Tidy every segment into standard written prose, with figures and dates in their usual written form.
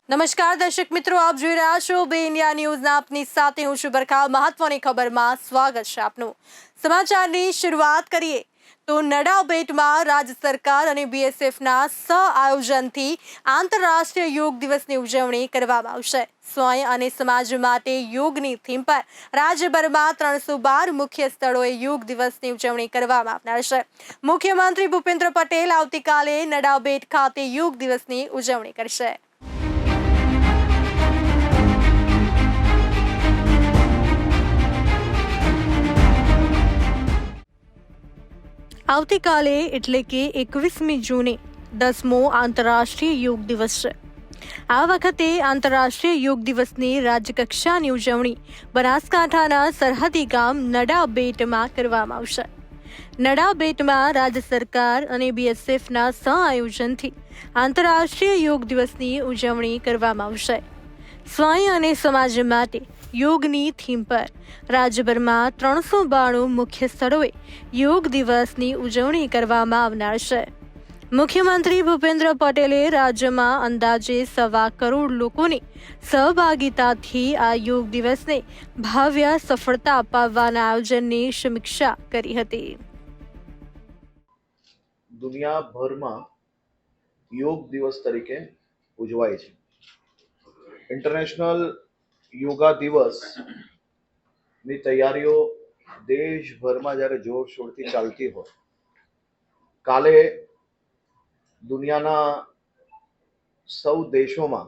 નમસ્કાર દર્શક મિત્રો, આપ જોઈ રહ્યા છો બે ઇન્ડિયા ન્યૂઝના આપની સાથે હું છું બરખા। મહત્વની ખબરમાં સ્વાગત છે આપનું। સમાચારની શરૂઆત કરીએ તો નડાબેટમાં રાજ્ય સરકાર અને બીએસએફના સહઆયોજનથી આંતરરાષ્ટ્રીય યોગ દિવસની ઉજવણી કરવામાં આવશે। સ્વયં અને સમાજ માટે યોગની થીમ પર રાજ્યભરમાં 312 મુખ્ય સ્થળોએ યોગ દિવસની ઉજવણી કરવામાં આવનાર છે। મુખ્યમંત્રી ભૂપેન્દ્ર પટેલ આવતીકાલે નડાબેટ ખાતે યોગ દિવસની ઉજવણી કરશે। આવતીકાલે એટલે કે 21મી જૂને 10મો આંતરરાષ્ટ્રીય યોગ દિવસ છે। આ વખતે આંતરરાષ્ટ્રીય યોગ દિવસની રાજ્યકક્ષાની ઉજવણી બનાસકાંઠાના સરહદી ગામ નડાબેટમાં કરવામાં આવશે। નડાબેટમાં રાજ્ય સરકાર અને બીએસએફના સહઆયોજનથી આંતરરાષ્ટ્રીય યોગ દિવસની ઉજવણી કરવામાં આવશે। સ્વયં અને સમાજ માટે યોગની થીમ પર રાજ્યભરમાં 392 મુખ્ય સ્થળોએ યોગ દિવસની ઉજવણી કરવામાં આવનાર છે। મુખ્યમંત્રી ભૂપેન્દ્ર પટેલે રાજ્યમાં અંદાજે 1.25 કરોડ લોકોની સહભાગિતાથી આ યોગ દિવસને ભવ્ય સફળતા અપાવવાના આયોજનની સમીક્ષા કરી હતી। દુનિયાભરમાં યોગ દિવસ તરીકે ઉજવાય છે। ઇન્ટરનેશનલ યોગા દિવસની તૈયારીઓ દેશભરમાં જ્યારે જોરશોરથી ચાલતી હોય, કાલે દુનિયાના સૌ દેશોમાં,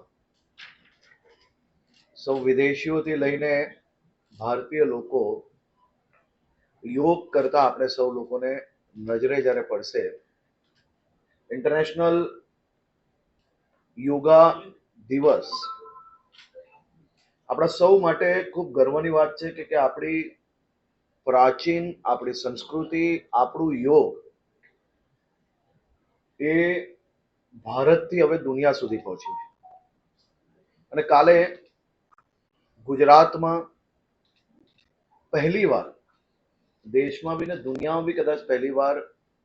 સૌ વિદેશીઓથી લઈને ભારતીય લોકો યોગ કરતા આપણે સૌ લોકોને નજરે જ્યારે પડશે, ઇન્ટરનેશનલ યોગા દિવસ આપણા સૌ માટે ખૂબ ગર્વની વાત છે કે આપણી પ્રાચીન, આપણી સંસ્કૃતિ, આપણું યોગ એ ભારતથી હવે દુનિયા સુધી પહોંચ્યું છે। અને કાલે ગુજરાતમાં પહેલીવાર, દેશમાં બી ને દુનિયામાં બી કદાચ પહેલીવાર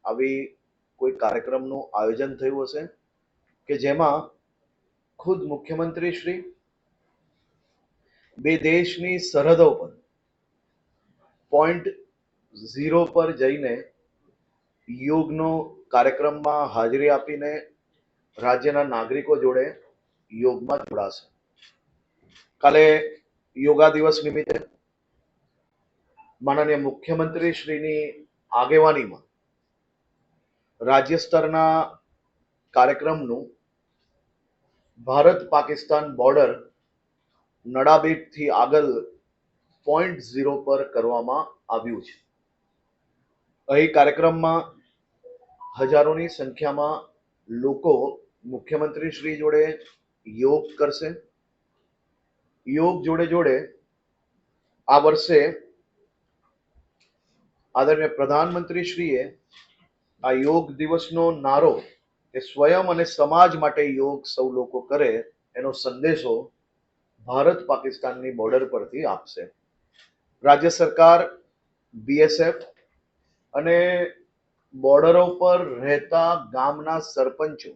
આવી કોઈ કાર્યક્રમનું આયોજન થયું હશે કે જેમાં ખુદ મુખ્યમંત્રી શ્રી બે દેશની સરહદો પર .0 પર જઈને યોગનો કાર્યક્રમમાં હાજરી આપીને રાજ્યના નાગરિકો જોડે યોગમાં જોડાશે। કાલે યોગા દિવસ નિમિત્તે માનનીય મુખ્યમંત્રી શ્રીની આગેવાનીમાં રાજ્ય સ્તરના કાર્યક્રમનું ભારત પાકિસ્તાન બોર્ડર નડાબેટથી આગળ .0 પર કરવામાં આવ્યું છે। અહીં કાર્યક્રમમાં હજારોની સંખ્યામાં લોકો મુખ્યમંત્રી શ્રી જોડે યોગ કરશે। યોગ જોડે જોડે આ વર્ષે આદરણીય પ્રધાનમંત્રી શ્રીએ આ યોગ દિવસનો નારો કે સ્વયં અને સમાજ માટે યોગ સૌ લોકો કરે એનો સંદેશો ભારત પાકિસ્તાનની બોર્ડર પરથી આપશે। રાજ્ય સરકાર, બીએસએફ અને બોર્ડરો પર રહેતા ગામના સરપંચો,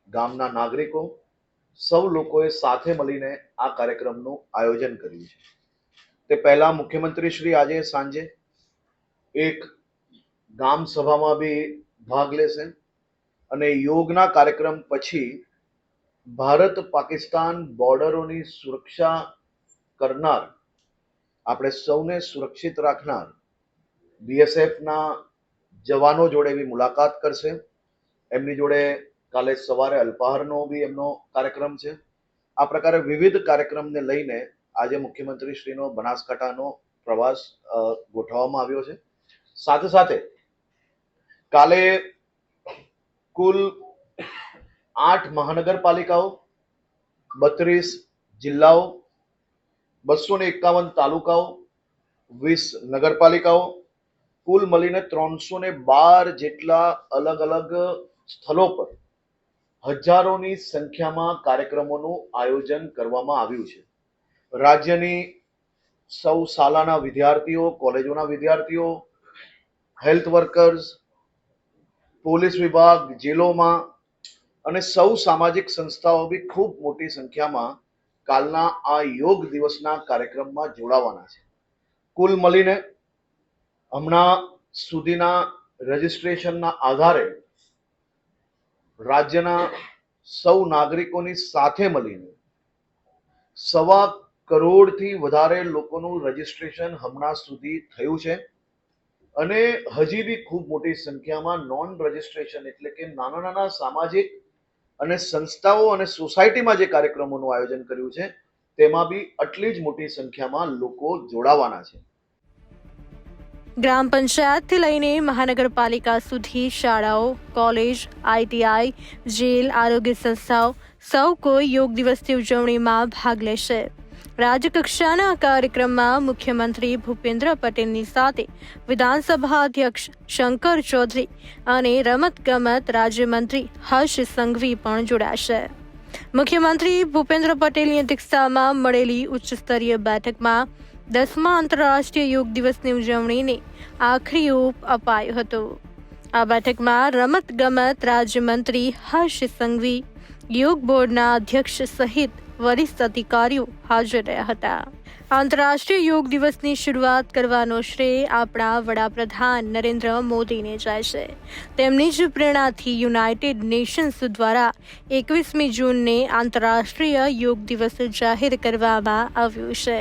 ગામના નાગરિકો સૌ લોકોએ સાથે મળીને આ કાર્યક્રમનું આયોજન કર્યું છે। તે પહેલા મુખ્યમંત્રી શ્રી આજે સાંજે એક ગામ સભામાં બી ભાગ લેશે અને યોગના કાર્યક્રમ પછી ભારત પાકિસ્તાન બોર્ડરોની સુરક્ષા કરનાર, આપણે સૌને સુરક્ષિત રાખનાર બીએસએફના જવાનો જોડે બી મુલાકાત કરશે। એમની જોડે કાલે સવારે અલ્પાહારનો બી એમનો કાર્યક્રમ છે। આ પ્રકારે વિવિધ કાર્યક્રમને લઈને આજે મુખ્યમંત્રી શ્રીનો બનાસકાંઠાનો પ્રવાસ ગોઠવવામાં આવ્યો છે। સાથે સાથે કાલે કુલ 8 મહાનગરપાલિકાઓ, 32 જિલ્લાઓ, 251 તાલુકાઓ, 20 નગરપાલિકાઓ, કુલ મળીને 312 જેટલા અલગ અલગ સ્થળો પર હજારોની સંખ્યામાં કાર્યક્રમોનું આયોજન કરવામાં આવ્યું છે। રાજ્યની સૌ શાળાના વિદ્યાર્થીઓ, કોલેજોના વિદ્યાર્થીઓ, હેલ્થ વર્કર્સ, પોલીસ વિભાગ, જેલોમાં અને સૌ સામાજિક સંસ્થાઓ બી ખૂબ મોટી સંખ્યામાં કાલના આ યોગ દિવસના કાર્યક્રમમાં જોડાવાના છે. કુલ મળીને હમણાં સુધીના રજિસ્ટ્રેશનના આધારે રાજ્યના સૌ નાગરિકોની સાથે મળીને 1.25 કરોડથી વધારે લોકોનું રજિસ્ટ્રેશન હમણાં સુધી થયું છે અને હજી બી ખૂબ મોટી સંખ્યામાં નોન રજિસ્ટ્રેશન એટલે કે નાના નાના સામાજિક અને સંસ્થાઓ અને સોસાયટીમાં જે કાર્યક્રમોનું આયોજન કર્યું છે તેમાં બી આટલી જ મોટી સંખ્યામાં લોકો જોડાવાના છે. ગ્રામ પંચાયતથી લઈને મહાનગરપાલિકા સુધી શાળાઓ, કોલેજ, ITI, જેલ, આરોગ્ય સંસ્થાઓ સૌ કોઈ યોગ દિવસની ઉજવણીમાં ભાગ લેશે. રાજ્યકક્ષાના કાર્યક્રમમાં મુખ્યમંત્રી ભૂપેન્દ્ર પટેલની સાથે વિધાનસભા અધ્યક્ષ શંકર ચૌધરી અને રમતગમત રાજ્યમંત્રી હર્ષ સંઘવી પણ જોડાશે. મુખ્યમંત્રી ભૂપેન્દ્ર પટેલની અધ્યક્ષતામાં મળેલી ઉચ્ચસ્તરીય બેઠકમાં 10મા આંતરરાષ્ટ્રીય યોગ દિવસની ઉજવણીને આખરી ઓપ અપાયો હતો. આ બેઠકમાં રમતગમત રાજ્યમંત્રી હર્ષ સંઘવી, યોગ બોર્ડના અધ્યક્ષ સહિત વરિષ્ઠ અધિકારીઓ હાજર રહ્યા હતા. આંતરરાષ્ટ્રીય યોગ દિવસની શરૂઆત કરવાનો શ્રેય આપણા વડાપ્રધાન નરેન્દ્ર મોદીને જાય છે. તેમની જ પ્રેરણાથી યુનાઇટેડ નેશન્સ દ્વારા 21મી જૂનને આંતરરાષ્ટ્રીય યોગ દિવસ જાહેર કરવામાં આવ્યો છે.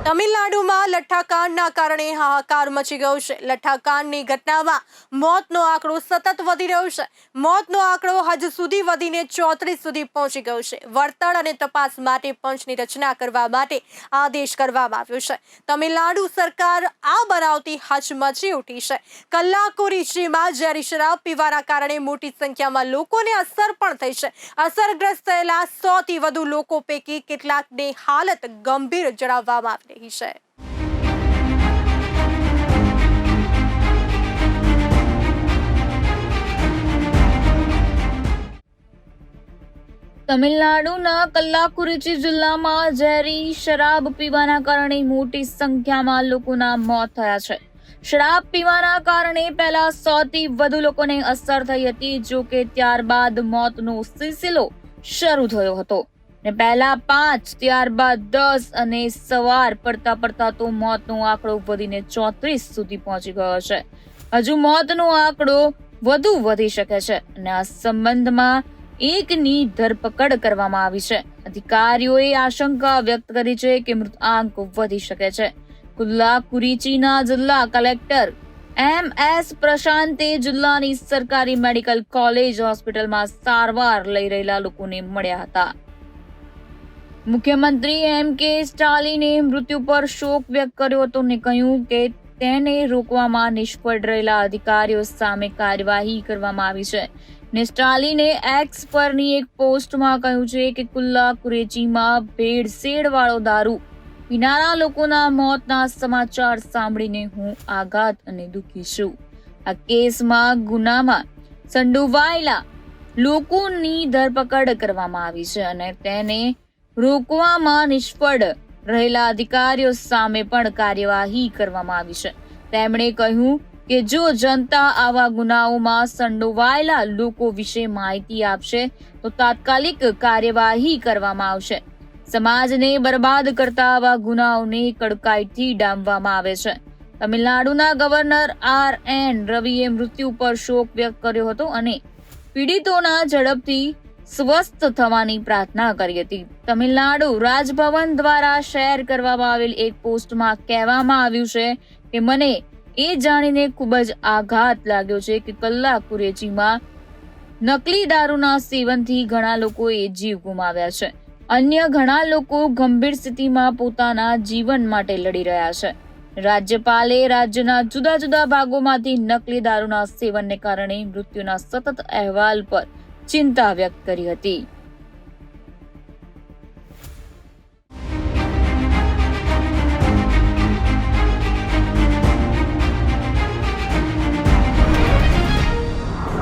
તમિલનાડુમાં લઠ્ઠાકાંડના કારણે હાહાકાર મચી ગયો છે. લઠ્ઠાકાંડની ઘટનામાં મોતનો આંકડો સતત વધી રહ્યો છે. મોતનો આંકડો હજુ સુધી વધીને 34 સુધી પહોંચી ગયો છે. વળતર અને તપાસ માટે પંચની રચના કરવા માટે આદેશ કરવામાં આવ્યો છે. તમિલનાડુ સરકાર આ બનાવથી હચમચી ઉઠી છે. કલ્લાકુરીચીમાં ઝેરી શરાબ પીવાના કારણે મોટી સંખ્યામાં લોકોને અસર પણ થઈ છે. અસરગ્રસ્ત થયેલા 100થી વધુ લોકો પૈકી કેટલાકની હાલત ગંભીર જણાવવામાં આવી રહી છે. તમિલનાડુના કલ્લાકુરીચી જિલ્લામાં ઝેરી શરાબ પીવાના કારણે મોટી સંખ્યામાં લોકોના મોત થયા છે. શરાબ પીવાના કારણે પહેલા 100થી વધુ લોકોને અસર થઈ હતી, જો કે ત્યારબાદ મોતનો સિલસિલો શરૂ થયો હતો. પહેલા 5, ત્યારબાદ 10 અને સવાર પડતા તો મોતનો આંકડો વધીને 34 સુધી પહોંચી ગયો છે. હજુ મોતનો આંકડો વધુ વધી શકે છે અને આ સંબંધમાં એકની ધરપકડ કરવામાં આવી છે. અધિકારીઓએ આશંકા વ્યક્ત કરી છે કે મૃતાંક વધી શકે છે. કલ્લાકુરીચીના જિલ્લા કલેક્ટર MS પ્રશાંતે જિલ્લાની સરકારી મેડિકલ કોલેજ હોસ્પિટલમાં સારવાર લઈ રહેલા લોકોને મળ્યા હતા. મુખ્યમંત્રી MK સ્ટાલિને મૃત્યુ પર શોક વ્યક્ત કર્યો હતો અને કહ્યું કે તેને રોકવામાં નિષ્ફળ રહેલા અધિકારીઓ સામે કાર્યવાહી કરવામાં આવી છે. સ્ટાલિને એક્સ પરની એક પોસ્ટમાં કહ્યું છે કે કલ્લાકુરીચીમાં ભેળસેળ વાળો દારૂ પીનારા લોકોના મોતના સમાચાર સાંભળીને હું આઘાત અને દુઃખી છું. આ કેસમાં ગુનામાં સંડોવાયેલા લોકોની ધરપકડ કરવામાં આવી છે અને તેને રોકવામાં નિષ્ફળ રહેલા અધિકારીઓ સામે પણ કાર્યવાહી કરવામાં આવી છે. તેમણે કહ્યું કે જો જનતા આવા ગુનાઓમાં સંડોવાયેલા લોકો વિશે માહિતી આપશે તો તાત્કાલિક કાર્યવાહી કરવામાં આવશે. સમાજને બરબાદ કરતા આવા ગુનાઓને કડકાઈથી ડામવામાં આવે છે. તમિલનાડુના ગવર્નર RN રવિએ મૃત્યુ પર શોક વ્યક્ત કર્યો હતો અને પીડિતોના ઝડપથી સ્વસ્થ થવાની પ્રાર્થના કરી હતી. તમિલનાડુ રાજભવન દ્વારા શેર કરવામાં આવેલ એક પોસ્ટમાં કહેવામાં આવ્યું છે કે મને એ જાણીને ખૂબ જ આઘાત લાગ્યો છે કે કલ્લાકુરીચીમાં નકલી દારૂના સેવનથી ઘણા લોકોએ જીવ ગુમાવ્યા છે. અન્ય ઘણા લોકો ગંભીર સ્થિતિમાં પોતાના જીવન માટે લડી રહ્યા છે. રાજ્યપાલે રાજ્યના જુદા જુદા ભાગોમાંથી નકલી દારૂના સેવનને કારણે મૃત્યુના સતત અહેવાલ પર ચિંતા વ્યક્ત કરી હતી.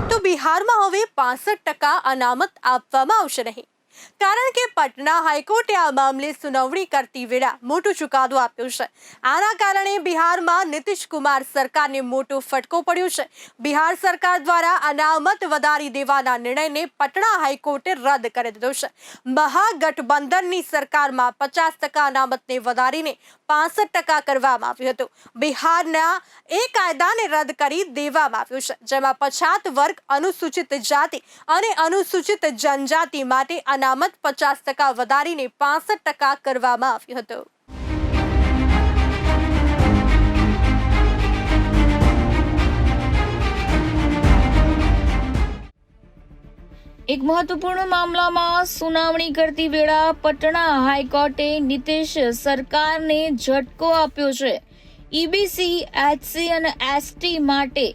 તો બિહારમાં હવે 65% અનામત આપવામાં આવશે નહીં. કારણ કે પટના હાઈકોર્ટે આ મામલે સુનાવણી કરતી વેળા મોટો ચુકાદો આપ્યો છે। આના કારણે બિહારમાં નીતિશ કુમાર સરકારને મોટો ફટકો પડ્યો છે। બિહાર સરકાર દ્વારા અનામત વધારી દેવાના નિર્ણયને પટના હાઈકોર્ટે રદ કરી દીધો છે। મહાગઠબંધનની સરકારમાં 50% અનામતને વધારીને 65% કરવામાં આવ્યું હતું। બિહારના એ કાયદાને રદ કરી દેવામાં આવ્યો છે, જેમાં પછાત વર્ગ, અનુસૂચિત જાતિ અને અનુસૂચિત જનજાતિ માટે અનામત 50% વધારીને 65% કરવામાં આવ્યું હતું। એક મહત્વપૂર્ણ મામલામાં સુનાવણી કરતી વેળા પટના હાઈકોર્ટે નીતિશ સરકારને ઝટકો આપ્યો છે। ઈબીસી, એચસી અને એસટી માટે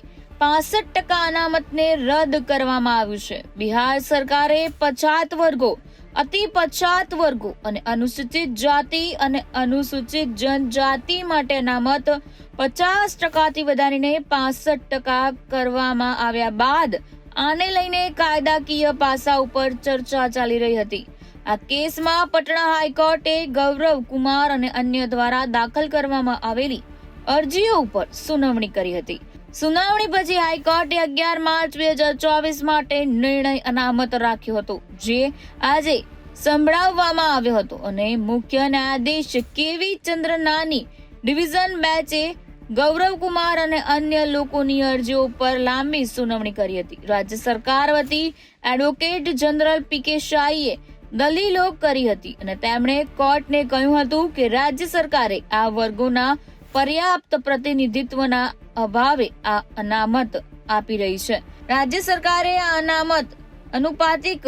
65% અનામતને રદ કરવામાં આવ્યું છે। બિહાર સરકારે પછાત વર્ગો, અતિ પછાત વર્ગો અને અનુસૂચિત જાતિ અને અનુસૂચિત જનજાતિ માટે અનામત 50%થી વધારીને 65% કરવામાં આવ્યા બાદ આને લઈને કાયદાકીય પાસા ઉપર ચર્ચા ચાલી રહી હતી। આ કેસમાં પટના હાઈકોર્ટે ગૌરવ કુમાર અને અન્ય દ્વારા દાખલ કરવામાં આવેલી અરજીઓ ઉપર સુનાવણી કરી હતી। સુનાવણી પછી હાઈકોર્ટે 11 માર્ચ 2024 માટે નિર્ણય અનામત રાખ્યો હતો, જે આજે સંભળાવવામાં આવ્યો હતો અને મુખ્ય ન્યાયાધીશ કેવી ચંદ્રનાની ડિવિઝન બેન્ચે ગૌરવ કુમાર અને અન્ય લોકોની અરજીઓ પર લાંબી સુનાવણી કરી હતી। રાજ્ય સરકાર વતી એડવોકેટ જનરલ પીકે શાહીએ દલીલો કરી હતી અને તેમણે કોર્ટને કહ્યું હતું કે રાજ્ય સરકારે આ વર્ગોના પર્યાપ્ત પ્રતિનિધિત્વના અભાવે આ અનામત આપી રહી છે। રાજ્ય સરકારે આ અનામત અનુપાતિક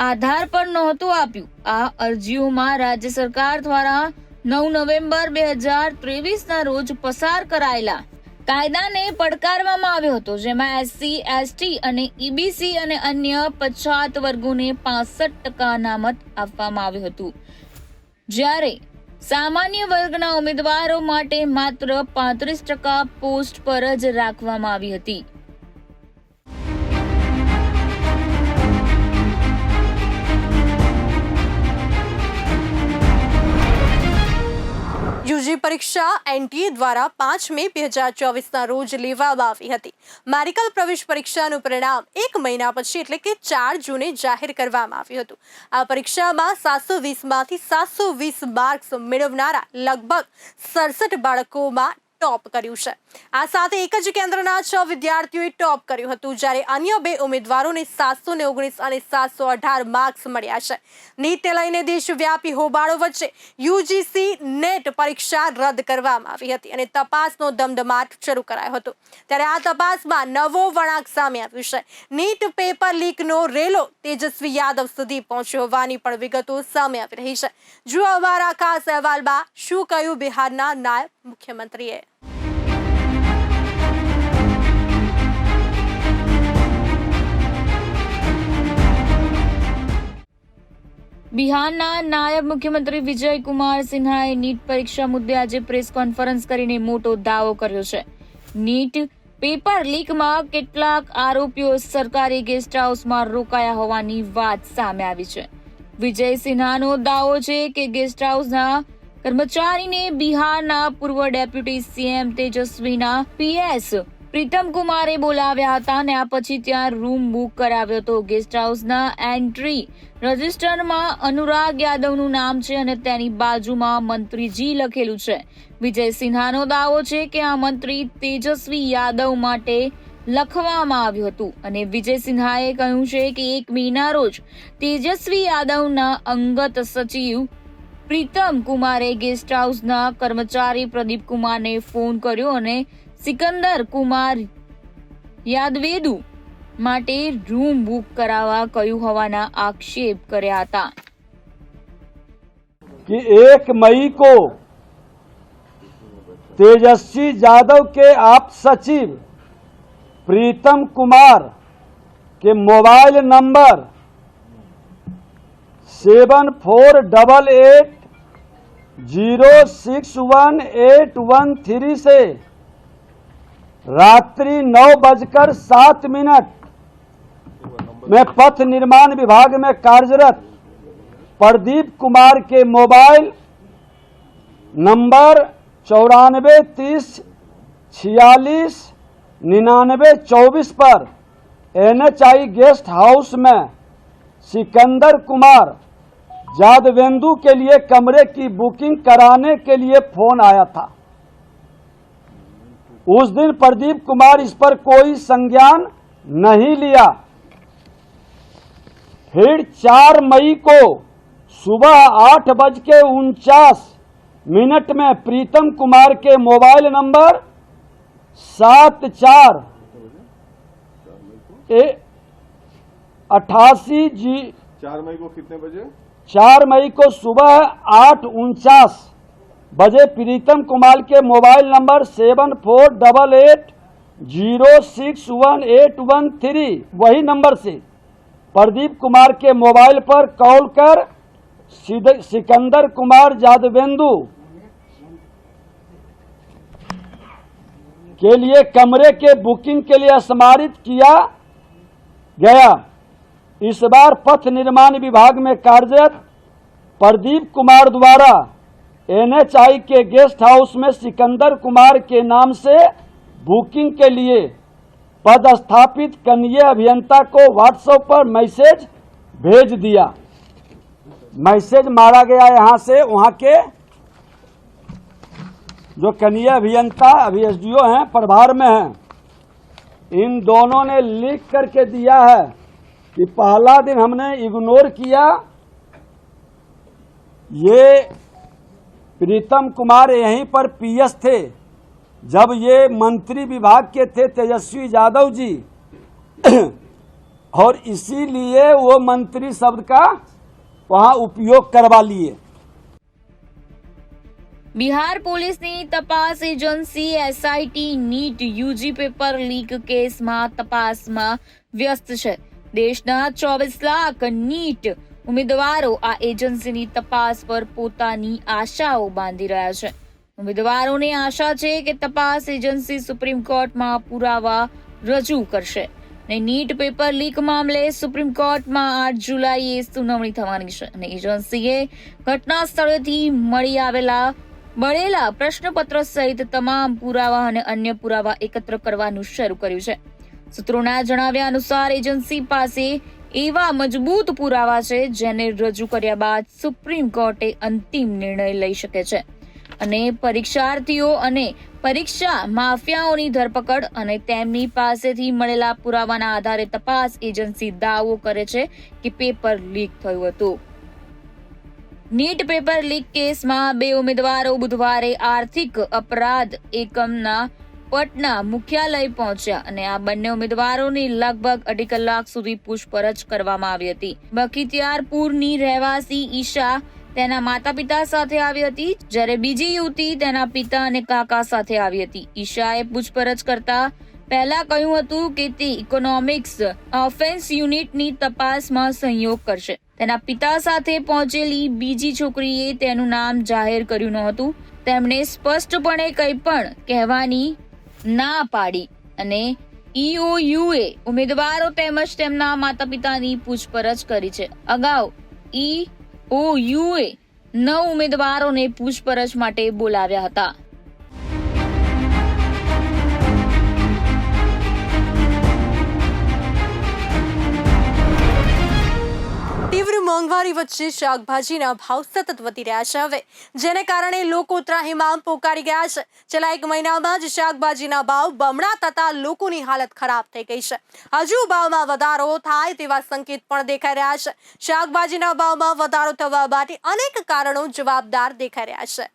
આધાર પર નહોતું આપ્યું। આ અરજીઓમાં રાજ્ય સરકાર દ્વારા 9 નવેમ્બર 2023ના રોજ પસાર કરાયેલા કાયદાને પડકારવામાં આવ્યો હતો, જેમાં એસસી, એસટી અને ઈબીસી અને અન્ય પછાત વર્ગોને 65% અનામત આપવામાં આવ્યું હતું, જ્યારે સામાન્ય વર્ગના ઉમેદવારો માટે માત્ર 35% પોસ્ટ પર જ રાખવામાં આવી હતી। યુજી પરીક્ષા એનટીએ દ્વારા 5 મે 2024ના રોજ લેવામાં આવી હતી। મેડિકલ પ્રવેશ પરીક્ષાનું પરિણામ 1 મહિના પછી એટલે કે 4 જૂને જાહેર કરવામાં આવ્યું હતું। આ પરીક્ષામાં 720માંથી 720 માર્ક્સ મેળવનારા લગભગ 67 બાળકોમાં ટોપ કર્યું છે। આ સાથે એક જ કેન્દ્રના 6 વિદ્યાર્થીઓએ ટોપ કર્યું હતું, જ્યારે અન્ય 2 ઉમેદવારોને 719 અને 718 માર્ક્સ મળ્યા છે। નીટને લઈને દેશવ્યાપી હોબાળો વચ્ચે યુજીસી નેટ પરીક્ષા રદ કરવામાં આવી હતી અને તપાસનો ધમધમાટ શરૂ કરાયો હતો, ત્યારે આ તપાસમાં નવો વળાંક સામે આવ્યું છે। નીટ પેપર લીકનો રેલો તેજસ્વી યાદવ સુધી પહોંચ્યો હોવાની પણ વિગતો સામે આવી રહી છે। જુઓ અમારા ખાસ અહેવાલમાં શું કહ્યું બિહારના નાયબ મુખ્યમંત્રીએ। બિહારના નાયબ મુખ્યમંત્રી વિજય કુમાર સિન્હાએ નીટ પરીક્ષા મુદ્દે આજે પ્રેસ કોન્ફરન્સ કરીને મોટો દાવો કર્યો છે। નીટ પેપર લીકમાં કેટલાક આરોપીઓ સરકારી ગેસ્ટ હાઉસમાં રોકાયા હોવાની વાત સામે આવી છે। વિજય સિન્હાનો દાવો છે કે ગેસ્ટ હાઉસના કર્મચારીને બિહારના પૂર્વ ડેપ્યુટી સીએમ તેજસ્વીના પીએસ પ્રીતમ કુમારે બોલાવ્યા હતા અને આ પછી ત્યાં રૂમ બુક કરાવ્યો હતો। ગેસ્ટ હાઉસના એન્ટ્રી રજિસ્ટરમાં અનુરાગ યાદવનું નામ છે અને તેની બાજુમાં મંત્રીજી લખેલું છે। વિજય સિન્હાનો દાવો છે કે આ મંત્રી તેજસ્વી યાદવ માટે લખવામાં આવ્યું હતું અને વિજય સિન્હાએ કહ્યું છે કે 1 મેના રોજ તેજસ્વી યાદવના અંગત સચિવ પ્રીતમ કુમારે ગેસ્ટ હાઉસના કર્મચારી પ્રદીપ કુમારને ફોન કર્યો અને સિકંદર કુમાર યાદવેદુ માટે રૂમ બુક કરાવવા કહ્યું હોવાના આક્ષેપ કર્યા હતા। कि 1 मई को तेजस्वी यादव के आप सचिव प्रीतम कुमार के मोबाइल नंबर 7488061813 से रात्रि 9:07 में पथ निर्माण विभाग में कार्यरत प्रदीप कुमार के मोबाइल नंबर 9430469924 पर NHI गेस्ट हाउस में सिकंदर कुमार जादवेंदु के लिए कमरे की बुकिंग कराने के लिए फोन आया था। उस दिन प्रदीप कुमार इस पर कोई संज्ञान नहीं लिया। फिर 4 मई को सुबह 8:49 में प्रीतम कुमार के मोबाइल नंबर 7488G 4 मई को कितने बजे? 4 मई को सुबह 8:49 बजे प्रीतम कुमार के मोबाइल नंबर 7488061813 वही नंबर से प्रदीप कुमार के मोबाइल पर कॉल कर सिकंदर कुमार जादवेंदु के लिए कमरे के बुकिंग के लिए स्मारित किया गया। इस बार पथ निर्माण विभाग में कार्यरत प्रदीप कुमार द्वारा NHI के गेस्ट हाउस में सिकंदर कुमार के नाम से बुकिंग के लिए पदस्थापित कनीय अभियंता को व्हाट्सएप पर मैसेज भेज दिया। मैसेज मारा गया यहाँ से, वहाँ के जो कनीय अभियंता अभी SDO हैं प्रभार में हैं, इन दोनों ने लिख करके दिया है कि पहला दिन हमने इग्नोर किया। ये प्रीतम कुमार यहीं पर PS थे जब ये मंत्री विभाग के थे तेजस्वी यादव जी और इसीलिए वो मंत्री शब्द का वहां उपयोग करवा लिए। બિહાર પોલીસની તપાસ agency SIT NEET UG paper leak કેસમાં તપાસમાં વ્યસ્ત છે. દેશના 24 લાખ નીટ ઉમેદવારો આ એજન્સીની તપાસ પર પોતાની આશાઓ બાંધી રહ્યા છે. ઉમેદવારોને આશા છે કે તપાસ એજન્સી સુપ્રીમ કોર્ટમાં પુરાવા રજૂ કરશે અને નીટ પેપર લીક મામલે સુપ્રીમ કોર્ટમાં 8 જુલાઈએ સુનાવણી થવાની છે અને એજન્સીએ ઘટના સ્થળેથી મળી મળેલા પ્રશ્નપત્ર સહિત તમામ પુરાવા અને અન્ય પુરાવા એકત્ર કરવાનું શરૂ કર્યું છે. સૂત્રોના જણાવ્યા અનુસાર એજન્સી પાસે એવા મજબૂત પુરાવા છે જેને રજૂ કર્યા બાદ સુપ્રીમ કોર્ટે અંતિમ નિર્ણય લઈ શકે છે અને પરીક્ષાર્થીઓ અને પરીક્ષા માફિયાઓની ધરપકડ અને તેમની પાસેથી મળેલા પુરાવાના આધારે તપાસ એજન્સી દાવો કરે છે કે પેપર લીક થયું હતું. નીટ પેપર લીક કેસમાં 2 ઉમેદવારો બુધવારે આર્થિક અપરાધ એકમના પટના મુખ્યાલય પહોંચ્યા અને આ બંને ઉમેદવારોની લગભગ 2.5 કલાક સુધી પૂછપરછ કરવામાં આવી હતી. બખતિયારપુરની રહેવાસી ઈશા તેના માતા પિતા સાથે આવી હતી, જ્યારે બીજી યુવતી તેના પિતા અને કાકા સાથે આવી હતી. ઈશાએ પૂછપરછ કરતા પહેલા કહ્યું હતું કે તે ઇકોનોમિક્સ ઓફેન્સ યુનિટની તપાસમાં સહયોગ કરશે. તેના પિતા સાથે પહોંચેલી બીજી છોકરીએ તેનું નામ જાહેર કર્યું નહોતું. તેમણે સ્પષ્ટપણે કંઈ પણ કહેવાની ના પાડી અને EOUએ ઉમેદવારો તેમજ તેમના માતા પિતાની પૂછપરછ કરી છે. અગાઉ EOUએ 9 ઉમેદવારોને પૂછપરછ માટે બોલાવ્યા હતા. તીવ્ર મોંઘવારી વચ્ચે શાકભાજીના ભાવ સતત વધી રહ્યા છે હવે, જેને કારણે લોકો ત્રાહિમામ પોકારી ગયા છે. છેલ્લા 1 મહિનામાં જ શાકભાજીના ભાવ બમણા થતા લોકોની હાલત ખરાબ થઈ ગઈ છે. હજુ ભાવમાં વધારો થાય તેવા સંકેત પણ દેખાઈ રહ્યા છે. શાકભાજીના ભાવમાં વધારો થવા માટે અનેક કારણો જવાબદાર દેખાઈ રહ્યા છે.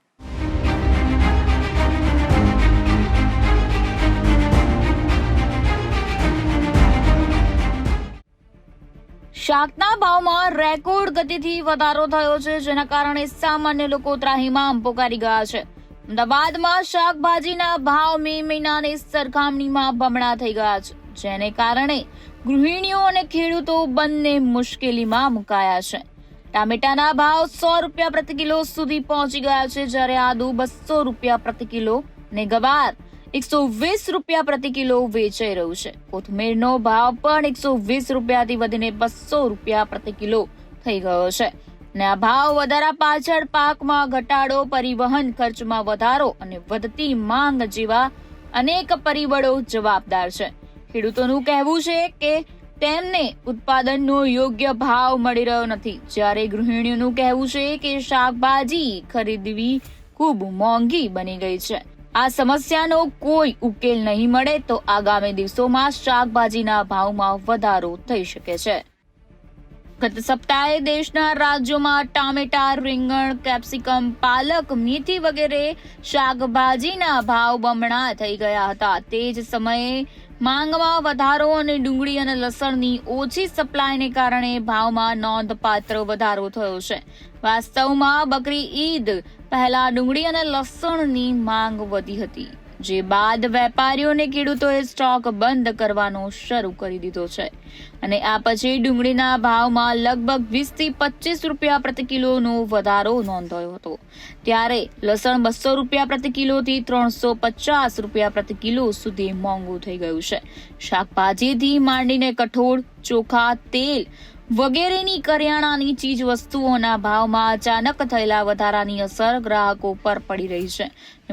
શાકના ભાવમાં રેકોર્ડ ગતિથી વધારો થયો છે, જેના કારણે સામાન્ય લોકો ત્રાહિમામ પોકારી ગયા છે. અમદાવાદમાં શાકભાજીના ભાવ મે મહિનાની સરખામણીમાં બમણા થઈ ગયા છે, જેને કારણે ગૃહિણીઓ અને ખેડૂતો બંને મુશ્કેલીમાં મુકાયા છે. ટામેટાના ભાવ 100 રૂપિયા પ્રતિ કિલો સુધી પહોંચી ગયા છે, જ્યારે આદુ 200 રૂપિયા પ્રતિ કિલો અને ગવાર 120 રૂપિયા પ્રતિ કિલો વેચાઈ રહ્યું છે. કોથમીરનો ભાવ પણ 120 રૂપિયાથી વધીને 200 રૂપિયા પ્રતિ કિલો થઈ ગયો છે. અને આ ભાવ વધારા પાછળ પાકમાં ઘટાડો, પરિવહન ખર્ચમાં વધારો અને વધતી માંગ જેવા અનેક પરિબળો જવાબદાર છે. ખેડૂતોનું કહેવું છે કે તેમને ઉત્પાદનનો યોગ્ય ભાવ મળી રહ્યો નથી, જ્યારે ગૃહિણીઓનું કહેવું છે કે શાકભાજી ખરીદવી ખૂબ મોંઘી બની ગઈ છે. આ સમસ્યાનો કોઈ ઉકેલ નહીં મળે તો આગામી દિવસોમાં શાકભાજીના ભાવમાં વધારો થઈ શકે છે. ગત સપ્તાહે દેશના રાજ્યોમાં ટામેટા, રીંગણ, કેપ્સિકમ, પાલક, મેથી વગેરે શાકભાજીના ભાવ બમણા થઈ ગયા હતા. તે જ સમયે માંગમાં વધારો અને ડુંગળી અને લસણની ઓછી સપ્લાયને કારણે ભાવમાં નોંધપાત્ર વધારો થયો છે. વાસ્તવમાં બકરી ઈદ પહેલા ડુંગળી અને લસણની માંગ વધી હતી, જે બાદ વેપારીઓ અને ખેડૂતોએ સ્ટોક બંધ કરવાનો શરૂ કરી દીધો છે અને આ પછી ડુંગળીના ભાવમાં લગભગ 20 થી 25 રૂપિયા પ્રતિ કિલોનો વધારો નોંધાયો હતો. ત્યારે લસણ 200 રૂપિયા પ્રતિ કિલોથી 350 રૂપિયા પ્રતિ કિલો સુધી મોંઘું થઈ ગયું છે. શાકભાજીથી માંડીને કઠોળ, ચોખા, તેલ વગેરેની કરિયાણાની ચીજ વસ્તુઓના ભાવમાં અચાનક થયેલા વધારાની અસર ગ્રાહકો પર પડી રહી છે.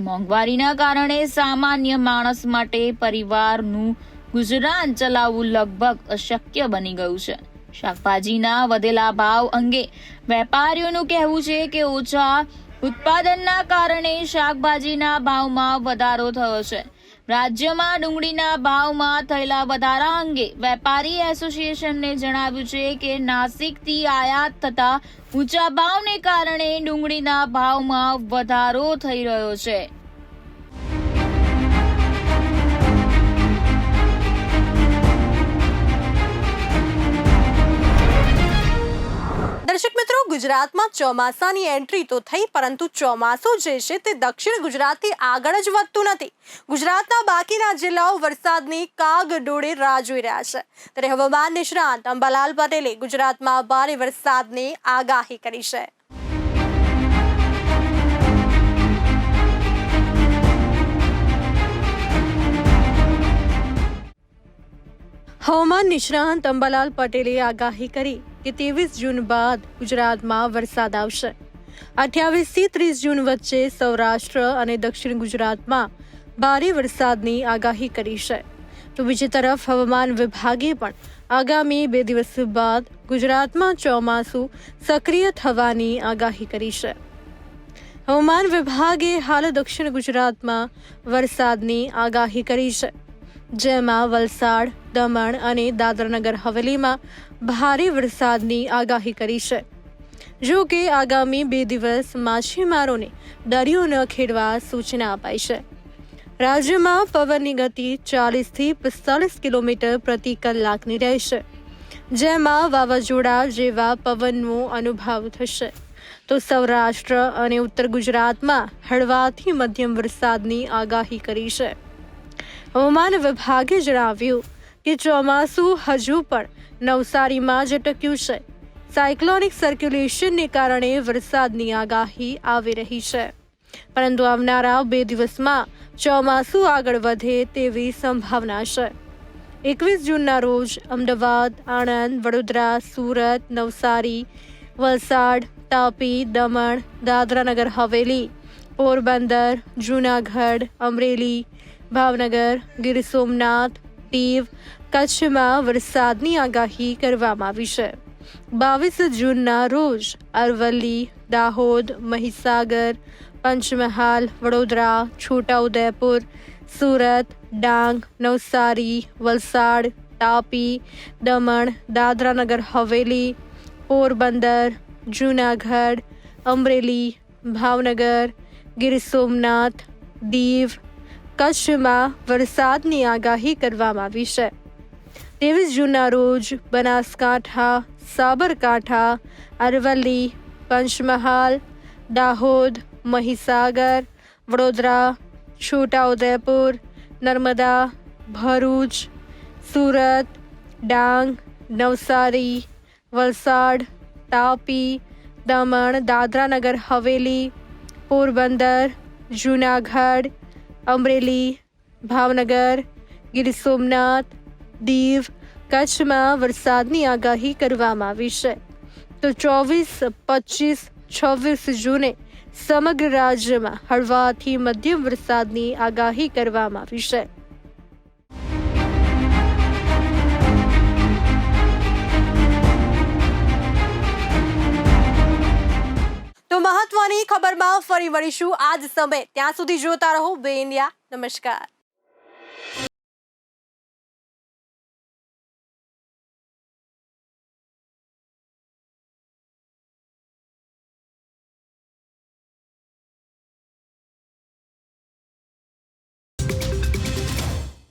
મોંઘવારીના કારણે સામાન્ય માણસ માટે પરિવારનું ગુજરાન ચલાવવું લગભગ અશક્ય બની ગયું છે. શાકભાજીના વધેલા ભાવ અંગે વેપારીઓનું કહેવું છે કે ઓછા ઉત્પાદનના કારણે શાકભાજીના ભાવમાં વધારો થયો છે. રાજ્યમાં ડુંગળીના ભાવમાં થયેલા વધારા અંગે વેપારી એસોસિએશનને જણાવ્યું છે કે નાસિકથી આયાત થતા ઊંચા ભાવને કારણે ડુંગળીના ભાવમાં વધારો થઈ રહ્યો છે. દર્શક મિત્રો, ગુજરાતમાં ચોમાસાની એન્ટ્રી તો થઈ, પરંતુ ચોમાસું જે છે તે દક્ષિણ ગુજરાતથી આગળ જ વધતું નથી. ગુજરાતના બાકીના જિલ્લાઓ વરસાદની કાગડોળે રાહ જોઈ રહ્યા છે. ત્યારે હવામાન નિષ્ણાત અંબાલાલ પટેલે ગુજરાતમાં ભારે વરસાદની આગાહી કરી છે. હવામાન નિષ્ણાંત અંબાલાલ પટેલે આગાહી કરી કે 23 જૂન બાદ ગુજરાતમાં વરસાદ આવશે. 28 થી 30 જૂન વચ્ચે સૌરાષ્ટ્ર અને દક્ષિણ ગુજરાતમાં ભારે વરસાદની આગાહી કરી છે. તો બીજી તરફ હવામાન વિભાગે પણ આગામી 2 દિવસ બાદ ગુજરાતમાં ચોમાસું સક્રિય થવાની આગાહી કરી છે. હવામાન વિભાગે હાલ દક્ષિણ ગુજરાતમાં વરસાદની આગાહી કરી છે, જેમાં વલસાડ, દમણ અને દાદરાનગર હવેલીમાં ભારે વરસાદની આગાહી કરી છે. જો કે આગામી 2 દિવસ માછીમારોને દરિયો ન ખેડવા સૂચના અપાઈ છે. રાજ્યમાં પવનની ગતિ 40 થી 45 કિલોમીટર પ્રતિ કલાકની રહેશે, જેમાં વાવાઝોડા જેવા પવનનો અનુભવ થશે. તો સૌરાષ્ટ્ર અને ઉત્તર ગુજરાતમાં હળવાથી મધ્યમ વરસાદની આગાહી કરી છે. હવામાન વિભાગે જણાવ્યું કે ચોમાસું હજુ પણ નવસારીમાં જ અટક્યું છે. સાયક્લોનિક સર્ક્યુલેશનને કારણે વરસાદની આગાહી આવી રહી છે, પરંતુ આવનારા 2 દિવસમાં ચોમાસું આગળ વધે તેવી સંભાવના છે. 21 જૂનના રોજ અમદાવાદ, આણંદ, વડોદરા, સુરત, નવસારી, વલસાડ, તાપી, દમણ, દાદરાનગર હવેલી, પોરબંદર, જૂનાગઢ, અમરેલી, ભાવનગર, ગીર સોમનાથ, દીવ, કચ્છમાં વરસાદની આગાહી કરવામાં આવી છે. 22 જૂનના રોજ અરવલ્લી, દાહોદ, મહીસાગર, પંચમહાલ, વડોદરા, છોટાઉદેપુર, સુરત, ડાંગ, નવસારી, વલસાડ, તાપી, દમણ, દાદરાનગર હવેલી, પોરબંદર, જૂનાગઢ, અમરેલી, ભાવનગર, ગીર સોમનાથ, દીવ, કચ્છમાં વરસાદની આગાહી કરવામાં આવી છે. 23 જૂનના રોજ બનાસકાંઠા, સાબરકાંઠા, અરવલ્લી, પંચમહાલ, દાહોદ, મહીસાગર, વડોદરા, છોટાઉદેપુર, નર્મદા, ભરૂચ, સુરત, ડાંગ, નવસારી, વલસાડ, તાપી, દમણ, દાદરાનગર હવેલી, પોરબંદર, જૂનાગઢ, અમરેલી, ભાવનગર, ગીર સોમનાથ, દીવ, કચ્છમાં વરસાદની આગાહી કરવામાં આવી છે. તો 24, 25, 26 જૂને સમગ્ર રાજ્યમાં હળવાથી મધ્યમ વરસાદની આગાહી કરવામાં આવી છે. તો મહત્વની ખબરમાં ફરી મળીશું આજ સમય. ત્યાં સુધી જોતા રહો બે ઇન્ડિયા. નમસ્કાર.